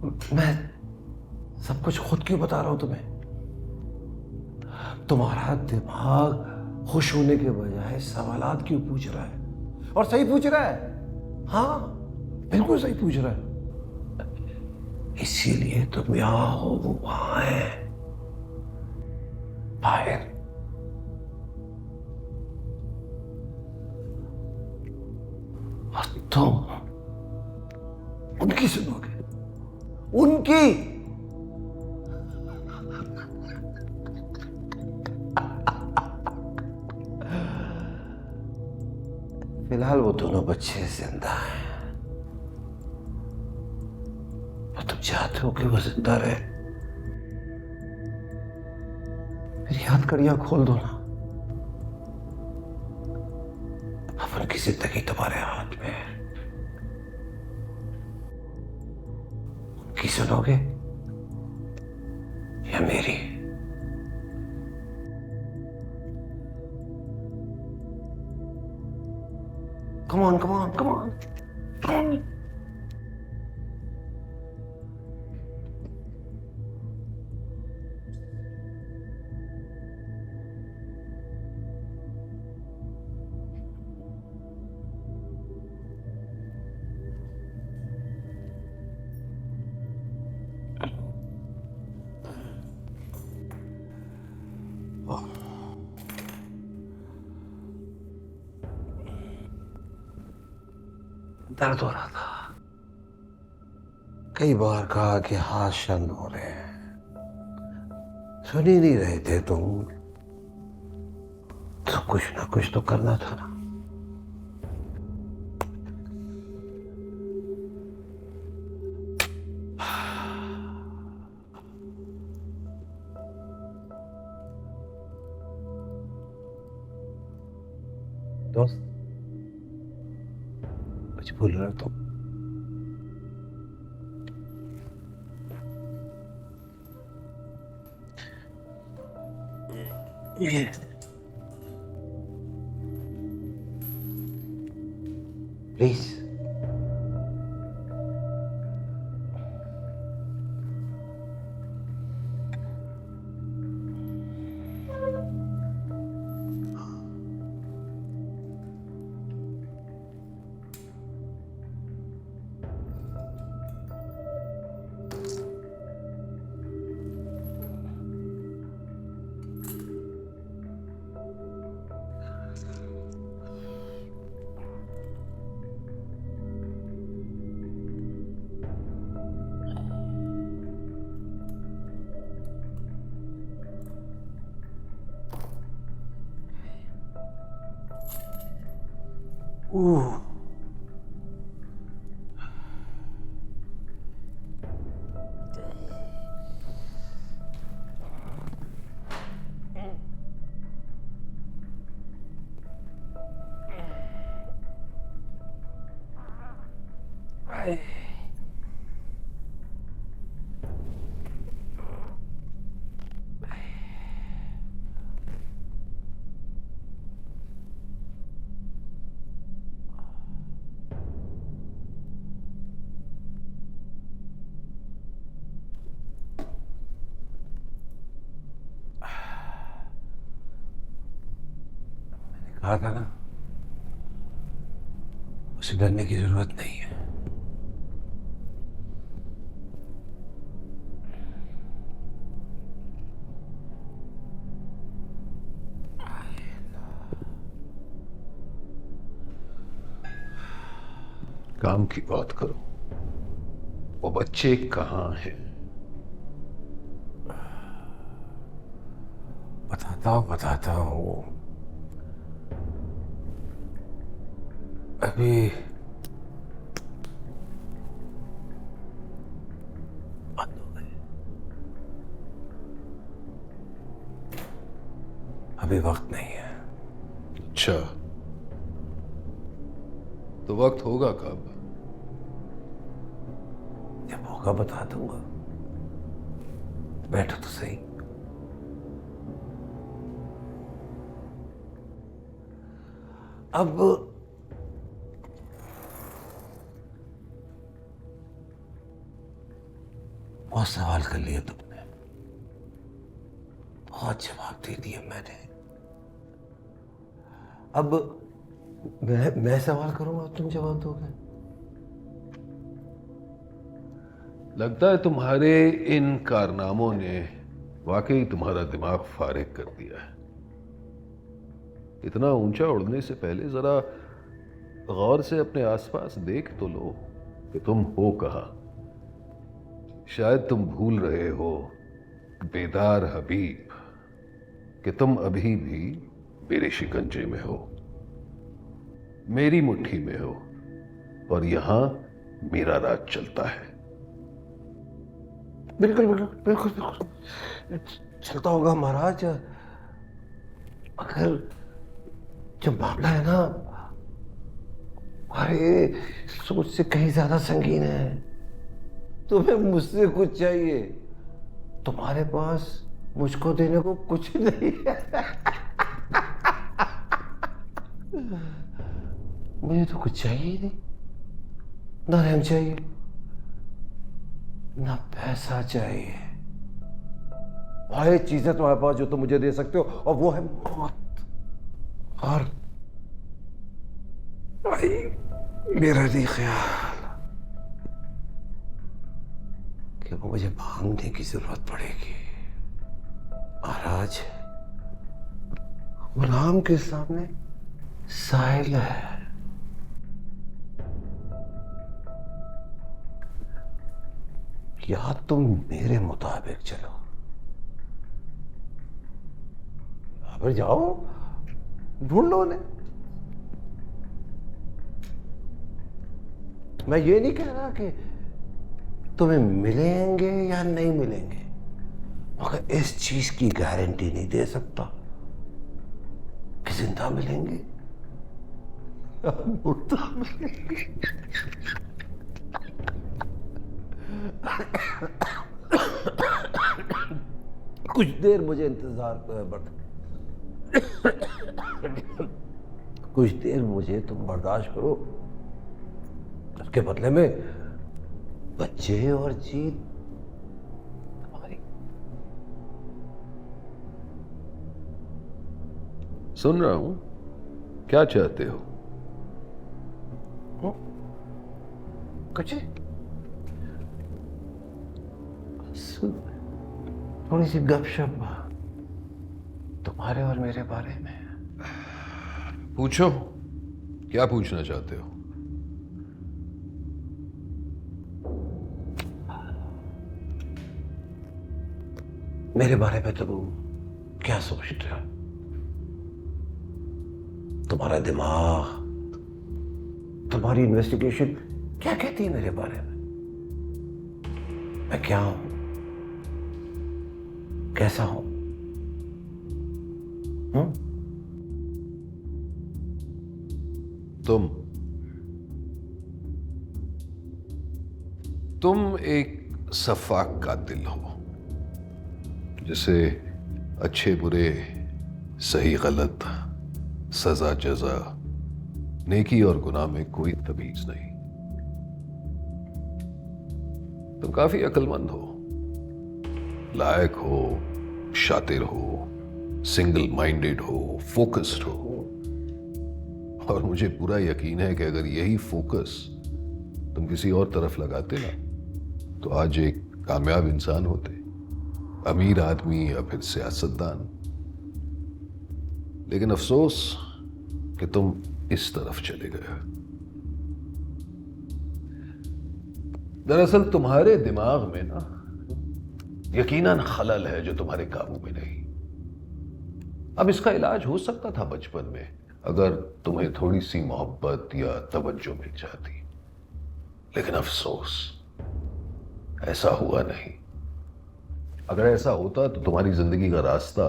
मैं सब कुछ खुद क्यों बता रहा हूं तुम्हें? तुम्हारा दिमाग खुश होने के बजाय सवालात क्यों पूछ रहा है? और सही पूछ रहा है। हाँ, बिल्कुल सही पूछ रहा है। इसीलिए तुम यहां हो, वो वहां है, बाहर। और तुम उनकी सुनोगे, उनकी। फिलहाल वो दोनों बच्चे जिंदा हैं। और तुम चाहते हो कि वो जिंदा रहे? मेरी हथकड़ियां खोल दो ना। अब उनकी जिंदगी तुम्हारे हाथ में है। उनकी सुनोगे या मेरी? Come on, come on, come on, come on. दर्द हो रहा था। कई बार कहा कि हाथ शन हो रहे हैं, सुन ही नहीं रहे थे तुम। तो कुछ ना कुछ तो करना था ना। दोस्त, कुछ भूल रहे हो तुम? ये प्लीज। ओह, कहा था ना, उसे डरने की जरूरत नहीं है। काम की बात करो। वो बच्चे कहाँ हैं? बताता हूँ। अभी बंद हो गए। अभी वक्त नहीं है। अच्छा, तो वक्त होगा कब? जब होगा बता दूंगा। बैठो तो सही। अब बहुत सवाल कर लिए तुमने, बहुत जवाब दे दिए मैंने। अब मैं सवाल करूंगा, तुम जवाब दोगे। लगता है तुम्हारे इन कारनामों ने वाकई तुम्हारा दिमाग फारिग कर दिया है। इतना ऊंचा उड़ने से पहले जरा गौर से अपने आसपास देख तो लो कि तुम हो कहां। शायद तुम भूल रहे हो, बेदार हबीब, कि तुम अभी भी मेरे शिकंजे में हो, मेरी मुट्ठी में हो, और यहां मेरा राज चलता है। बिल्कुल बिल्कुल बिल्कुल बिल्कुल चलता होगा महाराज। अगर जो मामला है ना, अरे सोच से कहीं ज्यादा संगीन है। तुम्हें मुझसे कुछ चाहिए, तुम्हारे पास मुझको देने को कुछ नहीं है। मुझे तो कुछ चाहिए ही नहीं, ना रहम चाहिए, ना पैसा चाहिए। भाई चीजें तुम्हारे पास जो तुम मुझे दे सकते हो, और वो है मौत। और भाई मेरा नहीं ख्याल कि वो मुझे मांगने की जरूरत पड़ेगी। महाराज, गुलाम के सामने साहिल है। या तुम मेरे मुताबिक चलो, या फिर जाओ ढूंढ लो उन्हें। मैं ये नहीं कह रहा कि तुम्हें मिलेंगे या नहीं मिलेंगे, मगर इस चीज की गारंटी नहीं दे सकता कि जिंदा मिलेंगे या मुर्दा मिलेंगे। कुछ देर मुझे इंतजार कुछ देर मुझे तुम बर्दाश्त करो, उसके बदले में बच्चे और जीत हमारी। सुन रहा हूं, क्या चाहते हो? कुछ थोड़ी सी गपशप तुम्हारे और मेरे बारे में। पूछो, क्या पूछना चाहते हो? मेरे बारे में तुम क्या सोचते हो? तुम्हारा दिमाग, तुम्हारी इन्वेस्टिगेशन क्या कहती है मेरे बारे में? मैं क्या हूं, कैसा हूं? तुम एक सफाक कातिल हो, जिसे अच्छे बुरे, सही गलत, सजा जजा, नेकी और गुनाह में कोई तमीज नहीं। तुम काफी अक्लमंद हो, लायक हो, शातिर हो, सिंगल माइंडेड हो, फोकस्ड हो, और मुझे पूरा यकीन है कि अगर यही फोकस तुम किसी और तरफ लगाते ना, तो आज एक कामयाब इंसान होते, अमीर आदमी या फिर सियासतदान। लेकिन अफसोस कि तुम इस तरफ चले गए। दरअसल तुम्हारे दिमाग में ना यकीनन खलल है जो तुम्हारे काबू में नहीं। अब इसका इलाज हो सकता था बचपन में, अगर तुम्हें थोड़ी सी मोहब्बत या तवज्जो मिल जाती। लेकिन अफसोस ऐसा हुआ नहीं। अगर ऐसा होता तो तुम्हारी जिंदगी का रास्ता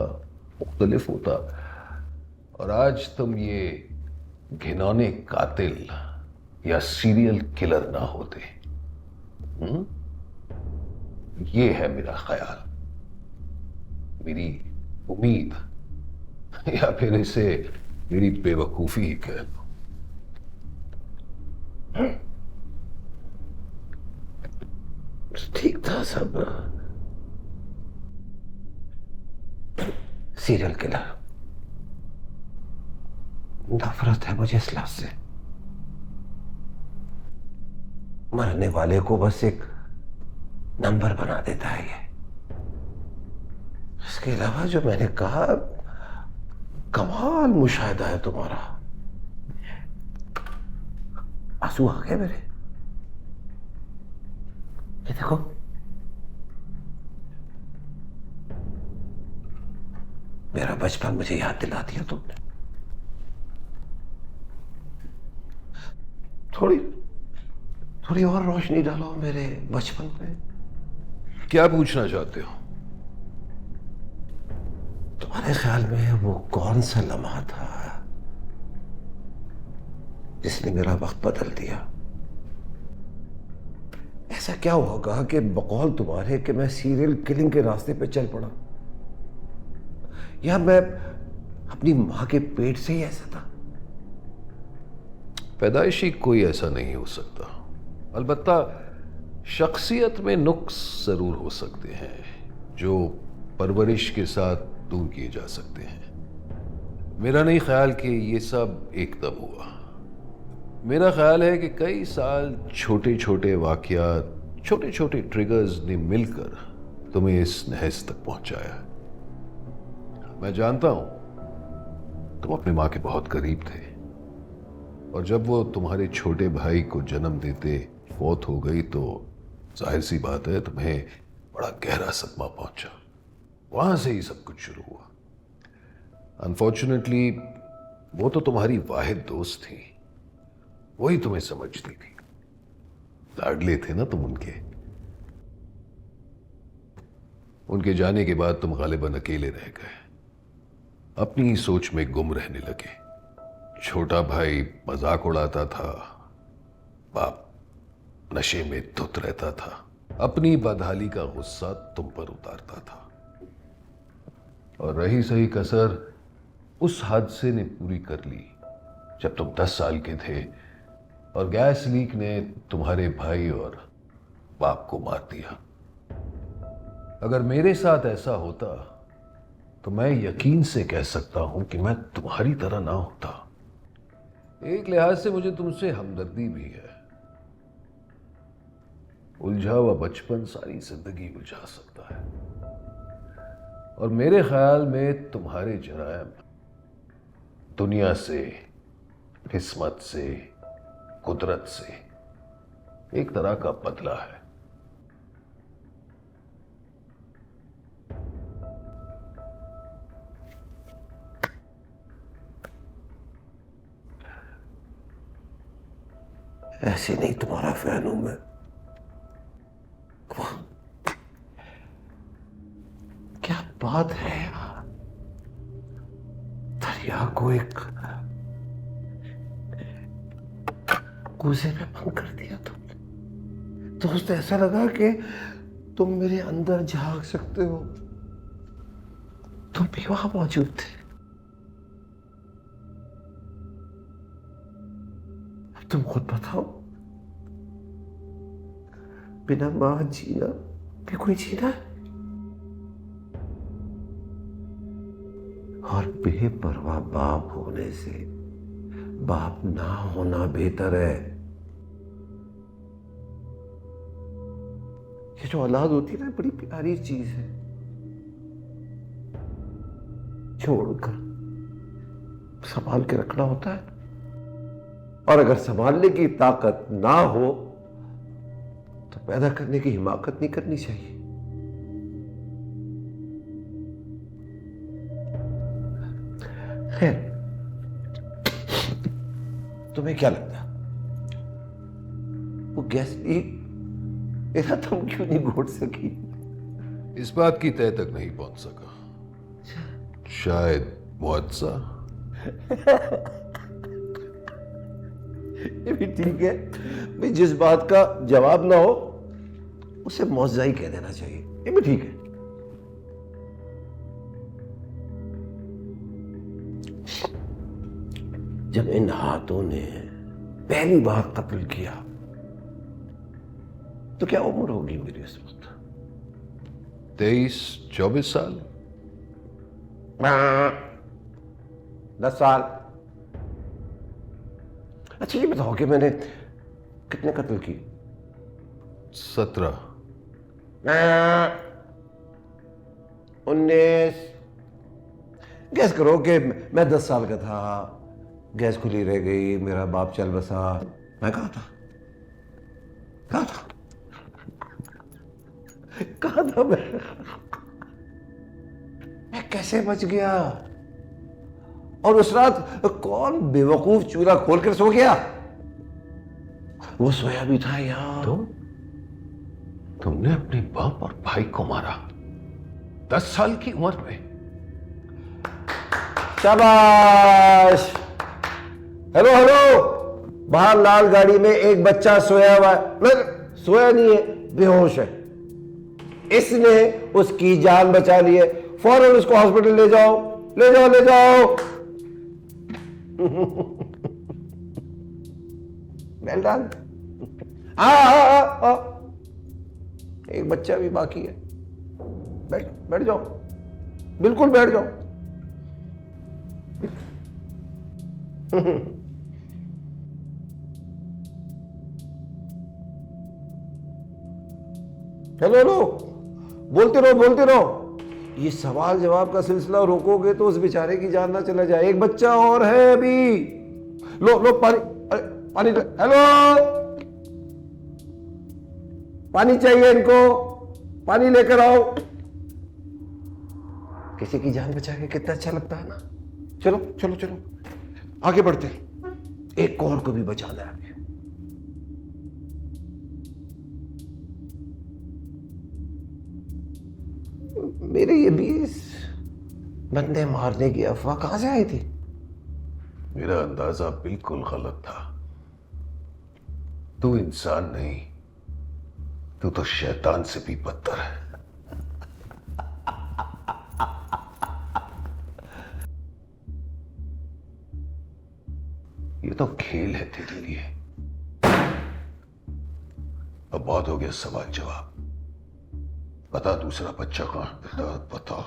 मुख्तलिफ होता, और आज तुम ये घिनौने कातिल या सीरियल किलर ना होते। ये है मेरा ख्याल, मेरी उम्मीद, या फिर इसे मेरी बेवकूफी ही कह लो। ठीक था सब। Serial killer. नफरत है मुझे इस लफ्ज से। मरने वाले को बस एक नंबर बना देता है ये। इसके अलावा जो मैंने कहा, कमाल मुशाहिदा है तुम्हारा। आंसू आ गए मेरे। ये देखो, मेरा बचपन मुझे याद दिला दिया तुमने। थोड़ी थोड़ी और रोशनी डालो मेरे बचपन पे। क्या पूछना चाहते हो? तुम्हारे ख्याल में वो कौन सा लम्हा था जिसने मेरा वक्त बदल दिया? ऐसा क्या होगा कि बकौल तुम्हारे कि मैं सीरियल किलिंग के रास्ते पे चल पड़ा, या मैं अपनी मां के पेट से ही ऐसा था? पैदाइशी कोई ऐसा नहीं हो सकता, अलबत्ता शख्सियत में नुक्स जरूर हो सकते हैं जो परवरिश के साथ दूर किए जा सकते हैं। मेरा नहीं ख्याल कि ये सब एकदम हुआ। मेरा ख्याल है कि कई साल छोटे छोटे वाकयात, छोटे छोटे ट्रिगर्स ने मिलकर तुम्हें इस नहज तक पहुंचाया। मैं जानता हूं तुम अपनी मां के बहुत करीब थे, और जब वो तुम्हारे छोटे भाई को जन्म देते फौत हो गई तो जाहिर सी बात है तुम्हें बड़ा गहरा सदमा पहुंचा। वहां से ही सब कुछ शुरू हुआ। अनफॉर्चुनेटली वो तो तुम्हारी वाहिद दोस्त थी, वही तुम्हें समझती थी। लाडले थे ना तुम उनके जाने के बाद तुम गालिबन अकेले रह गए, अपनी सोच में गुम रहने लगे। छोटा भाई मजाक उड़ाता था, बाप नशे में धुत रहता था, अपनी बदहाली का गुस्सा तुम पर उतारता था। और रही सही कसर उस हादसे ने पूरी कर ली जब तुम 10 साल के थे और गैस लीक ने तुम्हारे भाई और बाप को मार दिया। अगर मेरे साथ ऐसा होता तो मैं यकीन से कह सकता हूं कि मैं तुम्हारी तरह ना होता। एक लिहाज से मुझे तुमसे हमदर्दी भी है। उलझा हुआ बचपन सारी जिंदगी उलझा सकता है, और मेरे ख्याल में तुम्हारे जरायम दुनिया से, किस्मत से, कुदरत से एक तरह का बदला है। ऐसे नहीं तुम्हारा फैन हूं मैं। क्या बात है यार, दरिया को एक कूजे में बंद कर दिया तुमने। तो उससे ऐसा लगा कि तुम मेरे अंदर झांक सकते हो। तुम भी वहां मौजूद थे। अब तुम खुद बताओ, बिना मां जीना भी कोई जीना है? और बेपरवाह बाप होने से बाप ना होना बेहतर है। ये जो औलाद होती है ना, बड़ी प्यारी चीज है। छोड़कर संभाल के रखना होता है, और अगर संभालने की ताकत ना हो तो पैदा करने की हिमाकत नहीं करनी चाहिए। खैर, तुम्हें क्या लगता, वो गैस लीक मेरा तुम क्यों नहीं घोट सकी? इस बात की तय तक नहीं पहुंच सका। शायद मुआवजा। ये भी ठीक है भाई, जिस बात का जवाब ना हो उसे मुआवजा ही कह देना चाहिए। ये भी ठीक है। जब इन हाथों ने पहली बार कत्ल किया तो क्या उम्र होगी मेरी इस वक्त? 23-24 साल। 10 साल। अच्छा ये बताओ कि मैंने कितने कत्ल किए? 17। 19। गैस करो कि मैं 10 साल का था, गैस खुली रह गई, मेरा बाप चल बसा, मैं कहाँ था? कहाँ था? कहाँ था मैं कैसे बच गया? और उस रात कौन बेवकूफ चूल्हा खोलकर सो गया? वो सोया भी था यार। तुमने अपने बाप और भाई को मारा 10 साल की उम्र में? शाबाश। हेलो हेलो, बाहर लाल गाड़ी में एक बच्चा सोया हुआ है। नहीं, सोया नहीं है, बेहोश है। इसने उसकी जान बचा ली है, फौरन उसको हॉस्पिटल ले जाओ, ले जाओ, ले जाओ। Well done. हाँ, एक बच्चा भी बाकी है। बैठ बैठ जाओ, बिल्कुल बैठ जाओ। हेलो हेलो, बोलते रहो, बोलते रहो। ये सवाल जवाब का सिलसिला रोकोगे तो उस बेचारे की जान ना चला जाए। एक बच्चा और है अभी। लो लो पानी, अरे पानी। हेलो, पानी चाहिए इनको, पानी लेकर आओ। किसी की जान बचा के कितना अच्छा लगता है ना। चलो चलो चलो, आगे बढ़ते हैं। एक और को भी बचाना है अभी। मेरे ये 20 बंदे मारने की अफवाह कहां से आई थी? मेरा अंदाजा बिल्कुल गलत था। तू इंसान नहीं, तू तो शैतान से भी बदतर है। ये तो खेल है तेरे लिए। अब बहुत हो गया सवाल जवाब। बता दूसरा बच्चा कहां? बता।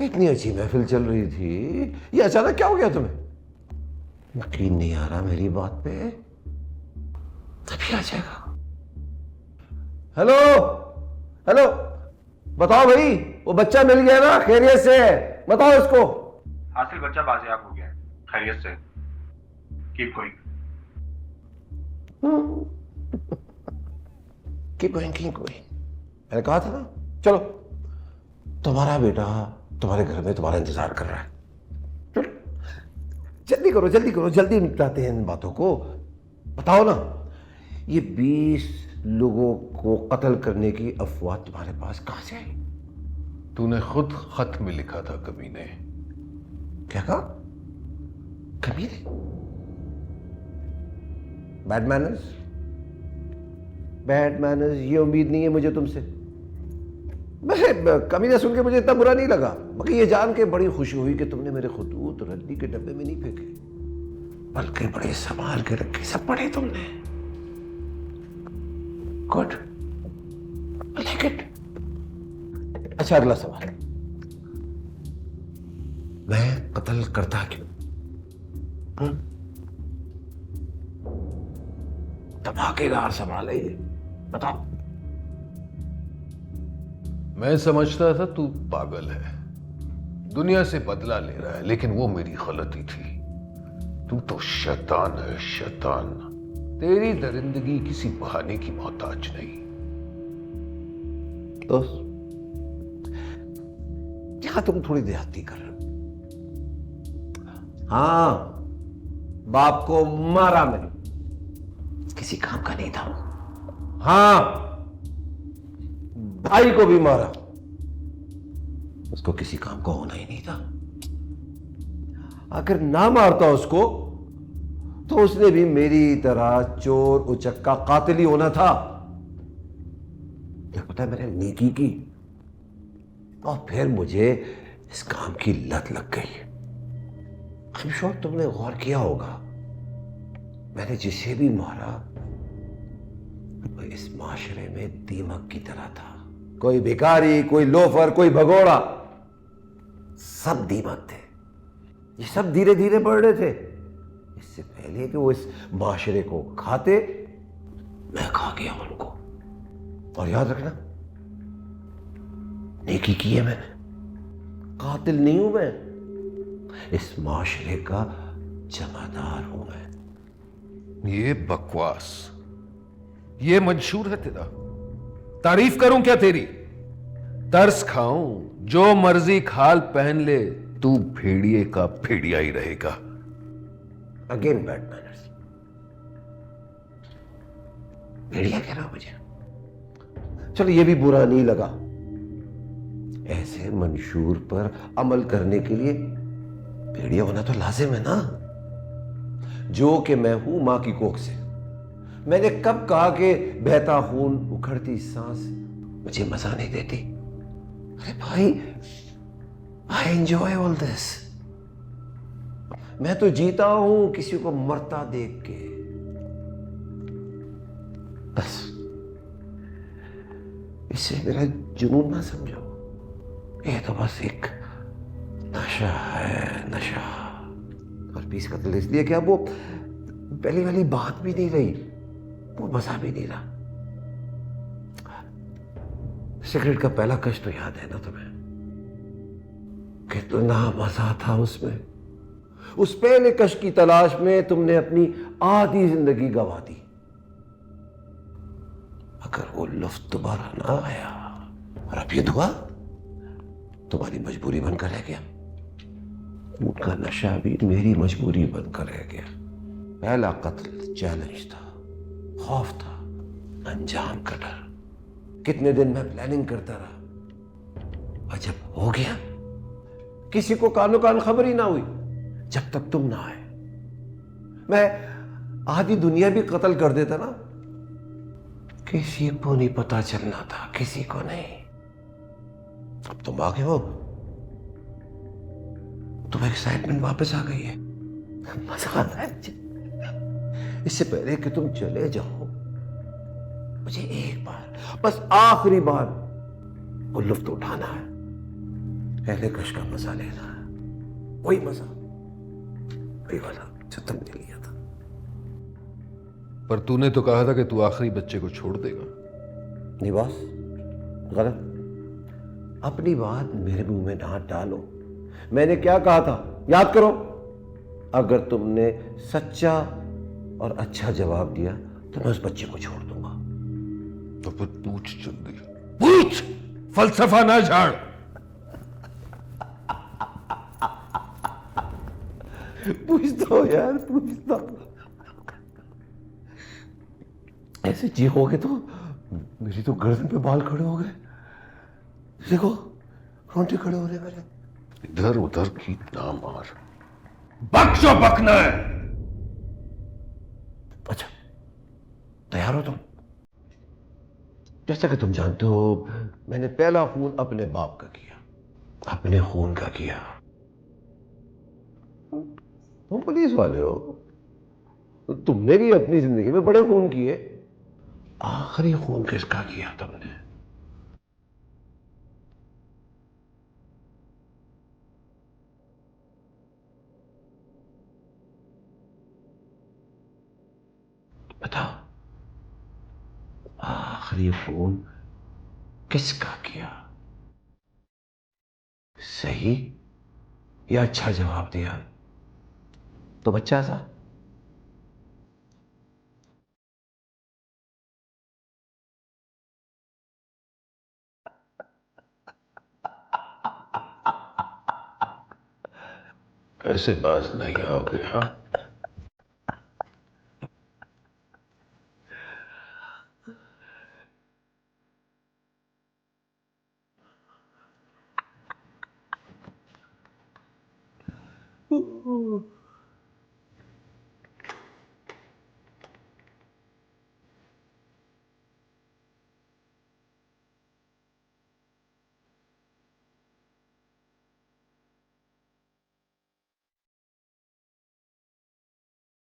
इतनी अच्छी महफिल चल रही थी, ये अचानक क्या हो गया तुम्हें? यकीन नहीं आ रहा मेरी बात पे। तभी आ जाएगा। हेलो हेलो, बताओ भाई, वो बच्चा मिल गया ना? खैरियत से है? बताओ इसको। हासिल बच्चा बाजियाब हो गया, खैरियत से। Keep going. Keep going, keep going. मैंने कहा था ना। चलो, तुम्हारा बेटा तुम्हारे घर में तुम्हारा इंतजार कर रहा है। चलो जल्दी करो, जल्दी करो, जल्दी निपटाते हैं इन बातों को। बताओ ना, ये 20 लोगों को कत्ल करने की अफवाह तुम्हारे पास कहां से आई? तूने खुद खत में लिखा था कमीने। क्या कहा? कमीने? बैड मैनर्स, बैड मैनर्स, ये उम्मीद नहीं है मुझे तुमसे। वैसे कमीने सुन के मुझे इतना बुरा नहीं लगा, मगर ये जान के बड़ी खुशी हुई कि तुमने मेरे खतूत रद्दी के डब्बे में नहीं फेंके, बल्कि बड़े संभाल के रखे। सब पढ़े तुमने। Good, I like it. अच्छा, अगला सवाल। मैं कत्ल करता क्यों? धमाकेदार सवाल है ये, बताओ। मैं समझता था तू पागल है, दुनिया से बदला ले रहा है, लेकिन वो मेरी गलती थी। तू तो शैतान है, शैतान। तेरी दरिंदगी किसी बहाने की मोहताज नहीं। दोस्त, क्या तुम थोड़ी देहाती कर रहे हो? हाँ, बाप को मारा मैंने, किसी काम का नहीं था। हाँ, भाई को भी मारा, उसको किसी काम का होना ही नहीं था। अगर ना मारता उसको तो उसने भी मेरी तरह चोर उचक्का कातिल ही होना था। क्या पता है मैंने नेकी की और फिर मुझे इस काम की लत लग गई। आई एम श्योर तुमने गौर किया होगा। मैंने जिसे भी मारा वो इस माशरे में दीमक की तरह था। कोई भिखारी, कोई लोफर, कोई भगोड़ा, सब दीमक थे। ये सब धीरे धीरे बढ़ रहे थे। इससे पहले कि वो इस माशरे को खाते, मैं खा गया उनको। और याद रखना, नेकी की है मैंने, कातिल नहीं हूं मैं। इस माशरे का जमादार हूं मैं। ये बकवास, ये मंशूर है तेरा? तारीफ करूं क्या तेरी? तरस खाऊं, जो मर्जी खाल पहन ले, तू भेड़िए का भेड़िया ही रहेगा। Again bad manners. भेड़िया कह रहा हूं मुझे? चलो ये भी बुरा नहीं लगा। ऐसे मंशूर पर अमल करने के लिए भेड़िया होना तो लाजिम है ना। जो कि मैं हूं मां की कोख से। मैंने कब कहा कि बहता खून, उखड़ती सांस मुझे मजा नहीं देती? अरे भाई, आई एंजॉय ऑल दिस। मैं तो जीता हूं किसी को मरता देख के। बस इसे मेरा जुनून ना समझो। ये तो बस एक नशा है, नशा। और 20 कत्ल इसलिए क्या वो पहली वाली बात भी नहीं रही, वो मजा भी नहीं रहा। सिगरेट का पहला कश तो याद है ना तुम्हें? कितना मजा था उसमें। उस पहले कश की तलाश में तुमने अपनी आधी जिंदगी गंवा दी। अगर वो लुत्फ दोबारा ना आया और अब ये धुआ तुम्हारी मजबूरी बनकर रह गया, उनका नशा भी मेरी मजबूरी बनकर रह गया। पहला कत्ल चैलेंज था, खौफ था, अंजाम का डर। कितने दिन मैं प्लानिंग करता रहा, और जब हो गया किसी को कानो कान खबर ही ना हुई जब तक तुम ना आए। मैं आधी दुनिया भी कत्ल कर देता ना, किसी को नहीं पता चलना था, किसी को नहीं। अब तुम आ गए हो, तुम एक्साइटमेंट वापस आ गई है, मजा आता है। इससे पहले कि तुम चले जाओ, मुझे एक बार, बस आखिरी बार वो लुत्फ उठाना है। पहले कश का मजा लेना है, वही मजा, वही वाला जो तुमने लिया था। पर तूने तो कहा था कि तू आखिरी बच्चे को छोड़ देगा। नहीं बॉस, गलत। अपनी बात मेरे मुंह में ना डालो। मैंने क्या कहा था याद करो। अगर तुमने सच्चा और अच्छा जवाब दिया तो मैं उस बच्चे को छोड़ दूंगा। तो फिर पूछ जल्दी, पूछ, फलसफा ना झाड़। पूछता हो यार, पूछता। ऐसे चीखोगे तो मेरी तो गर्दन पे बाल खड़े हो गए। देखो, रोंटे खड़े हो रहे मेरे। इधर उधर की ना मार, बक जो बकना है। अच्छा, तैयार हो तुम? जैसा कि तुम जानते हो, मैंने पहला खून अपने बाप का किया, अपने खून का किया। तुम पुलिस वाले हो, तो तुमने भी अपनी जिंदगी में बड़े खून किए। आखिरी खून किसका किया तुमने? बताओ, आखिरी खून किसका किया? सही या अच्छा जवाब दिया तो बच्चा सा। ऐसे बाज नहीं आओगे? हाँ,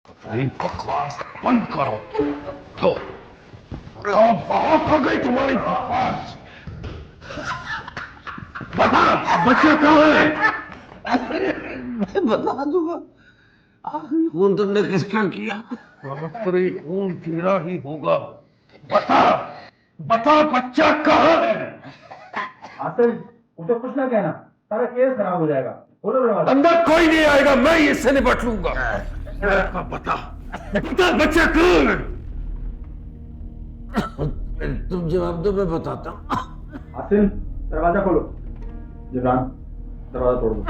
अरे बकवास बंद करो। तो बहुत हो गई तुम्हारी बकवास। बता, बच्चा कहाँ है? मैं बता दूंगा। आखिरी खून तुमने किसका किया? आखिरी खून तेरा ही होगा। बता, बता बच्चा कहाँ है? आसिफ, उनको कुछ ना कहना, सारा केस खराब हो जाएगा। बोलो दरवाजा। अंदर कोई नहीं आएगा, मैं इससे निपट लूंगा। बता, बता बच्चा कहाँ है? तुम जवाब दो, मैं बताता हूँ। आसिफ, दरवाजा खोलो। जिब्रान, दरवाजा तोड़ दो।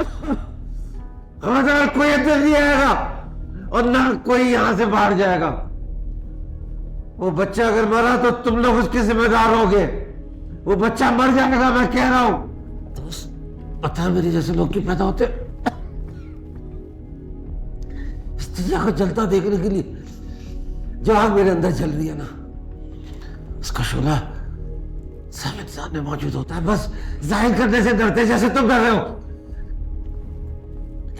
खबरदार, कोई अंदर नहीं आएगा और ना कोई यहां से बाहर जाएगा। वो बच्चा अगर मरा तो तुम लोग उसके जिम्मेदार होगे। वो बच्चा मर जाएगा, मैं कह रहा हूं। दोस्त, पता है मेरे जैसे लोग क्यों पैदा होते? इस दुनिया को जलता देखने के लिए। जो आग मेरे अंदर जल रही है ना, उसका शोला सब इंसान में मौजूद होता है, बस जाहिर करने से डरते, जैसे तुम डर रहे हो।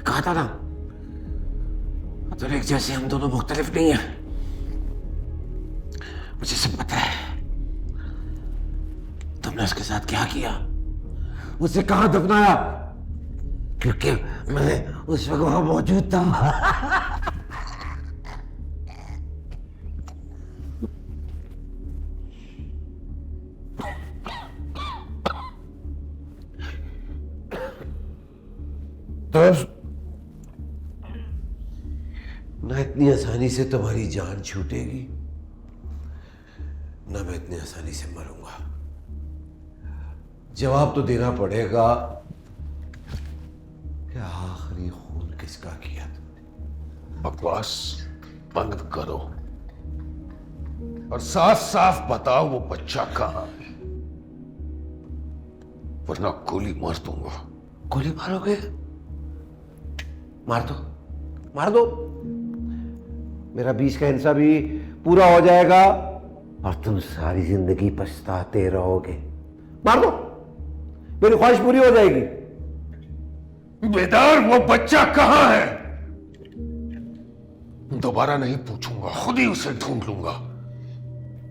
कहा था ना, तो एक जैसे हम दोनों मुख्तलिफ नहीं है। मुझे सब पता है तुमने उसके साथ क्या किया, उसे कहां दफनाया, क्योंकि मैं उस वक्त वहां मौजूद था। तो ना इतनी आसानी से तुम्हारी जान छूटेगी, ना मैं इतनी आसानी से मरूंगा। जवाब तो देना पड़ेगा कि आखिरी खून किसका किया तुमने। बकवास बंद करो और साफ साफ बताओ वो बच्चा कहाँ है, वरना गोली मार दूंगा। गोली मारोगे? मार दो, मार दो। मेरा 20 का हिस्सा भी पूरा हो जाएगा और तुम सारी जिंदगी पछताते रहोगे। मार दो, मेरी ख्वाहिश पूरी हो जाएगी। बेदार, वो बच्चा कहाँ है? दोबारा नहीं पूछूंगा, खुद ही उसे ढूंढ लूंगा।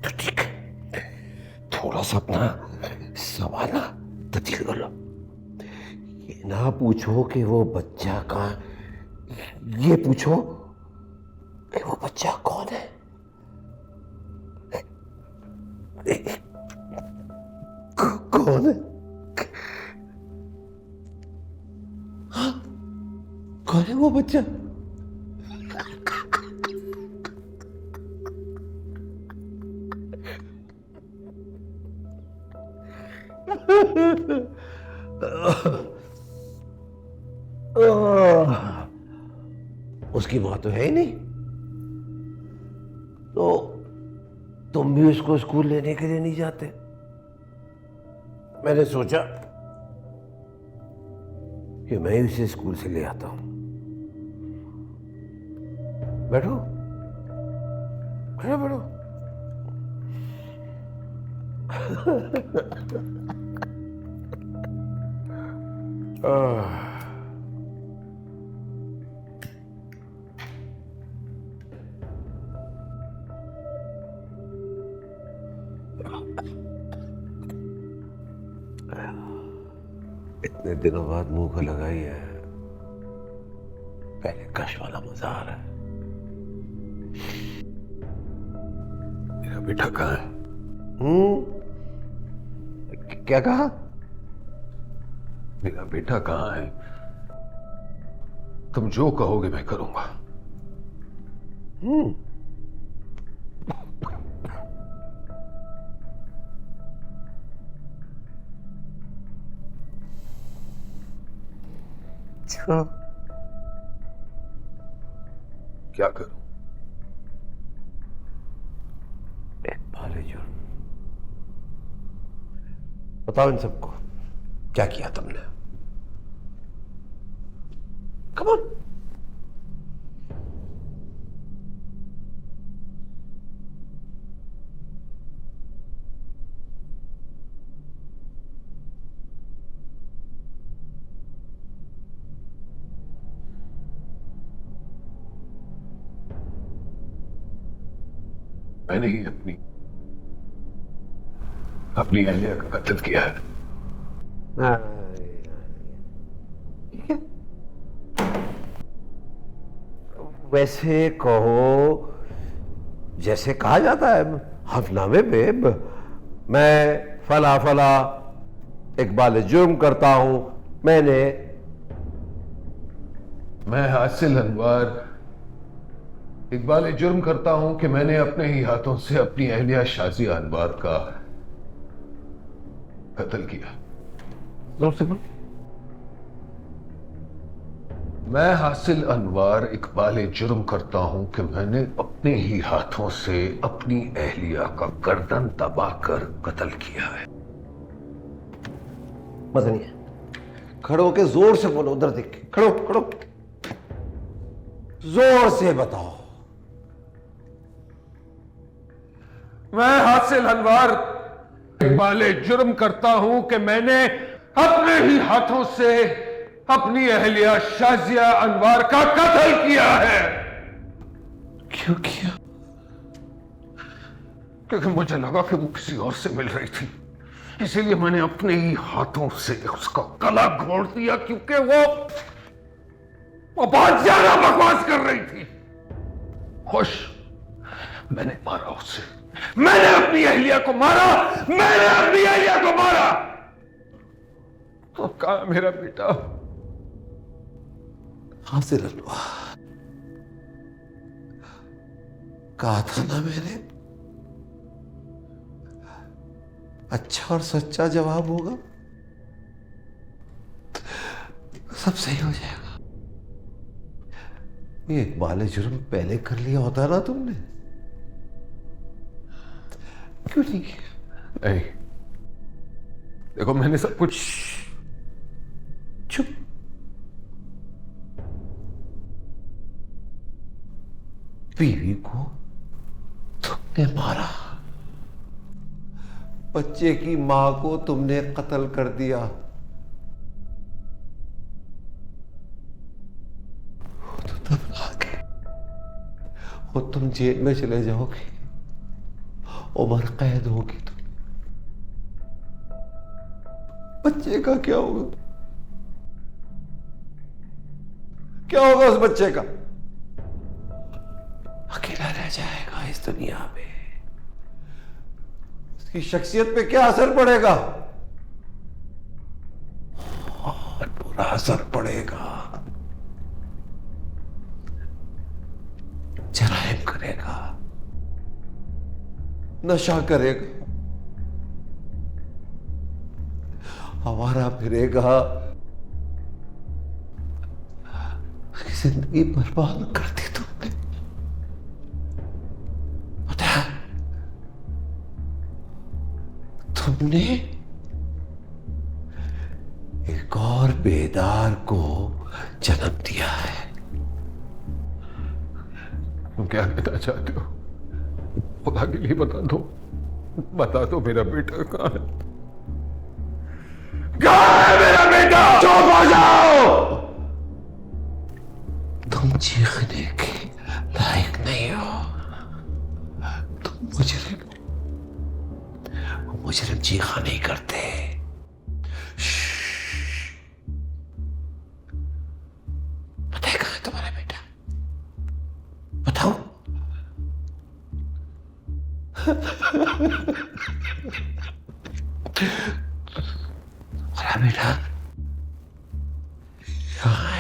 तो ठीक है, थोड़ा सा अपना सवाल ना तब्दील कर लो। ये ना पूछो कि वो बच्चा कहाँ, ये पूछो कि वो बच्चा कौन है। कौन है? हाँ? कौन है वो बच्चा? उसकी मां तो है ही नहीं, तो तुम भी उसको स्कूल लेने के लिए नहीं जाते। मैंने सोचा कि मैं ही उसे स्कूल से ले आता हूं। बैठो, बैठो, बैठो। इतने दिनों बाद मुंह को लगाई है, पहले कश वाला मजा आ रहा है। मेरा बेटा कहाँ है? क्या कहा? मेरा बेटा कहाँ है? तुम जो कहोगे मैं करूंगा। क्या करूं? एक भाले जुर्म। बताओ इन सबको, क्या किया तुमने? Come on. मैंने ही अपनी अहलिया का कत्ल किया है। वैसे कहो, जैसे कहा जाता है हफनामे पे, मैं फला फला इकबाल जुर्म करता हूं, मैं हासिल अनवार इकबाल जुर्म करता हूं कि मैंने अपने ही हाथों से अपनी अहलिया शाजिया अनवार का कत्ल किया। मैं हासिल अनवार इकबाल जुर्म करता हूं कि मैंने अपने ही हाथों से अपनी अहलिया का गर्दन दबाकर कत्ल किया है। मजा नहीं है। खड़ो होके जोर से बोलो, उधर देख के खड़ो खड़ो, जोर से बताओ। मैं हासिल अनवार इकबाल जुर्म करता हूं कि मैंने अपने ही हाथों से अपनी अहलिया शाजिया अनवार का कत्ल किया है। क्यों किया? क्योंकि मुझे लगा कि वो किसी और से मिल रही थी, इसीलिए मैंने अपने ही हाथों से उसका गला घोंट दिया, क्योंकि वो बहुत ज्यादा बकवास कर रही थी। खुश, मैंने मारा उसे, मैंने अपनी अहलिया को मारा, मैंने अपनी अहलिया को मारा। तो कहा मेरा बेटा? हासिल अनवार, कहा था ना मैंने, अच्छा और सच्चा जवाब होगा, सब सही हो जाएगा। ये इकबाल जुर्म पहले कर लिया होता ना तुमने, क्यों नहीं किया? नहीं, देखो मैंने सब कुछ। चुप। बीवी को तुमने मारा, बच्चे की मां को तुमने कत्ल कर दिया, तो तब आगे और तुम जेल में चले जाओगे, उम्र कैद होगी। तुम बच्चे का क्या होगा? क्या होगा उस बच्चे का? अकेला रह जाएगा इस दुनिया में, उसकी शख्सियत पे क्या असर पड़ेगा? और बुरा असर पड़ेगा, जराइम करेगा, नशा करेगा, आवारा फिरेगा, उसकी जिंदगी बर्बाद कर दी तुमने। पता है, तुमने एक और बेदार को जन्म दिया है। तुम क्या कहना चाहते हो? खुदा के लिए बता दो मेरा बेटा कहाँ है? कहाँ है मेरा बेटा? चुप हो जाओ। तुम चीखने के लायक नहीं हो, तुम मुजरिम हो। मुजरिम चीखा नहीं करते। पता है कहाँ है तुम्हारा बेटा? बताओ। तुम्हारा बेटा यहाँ है।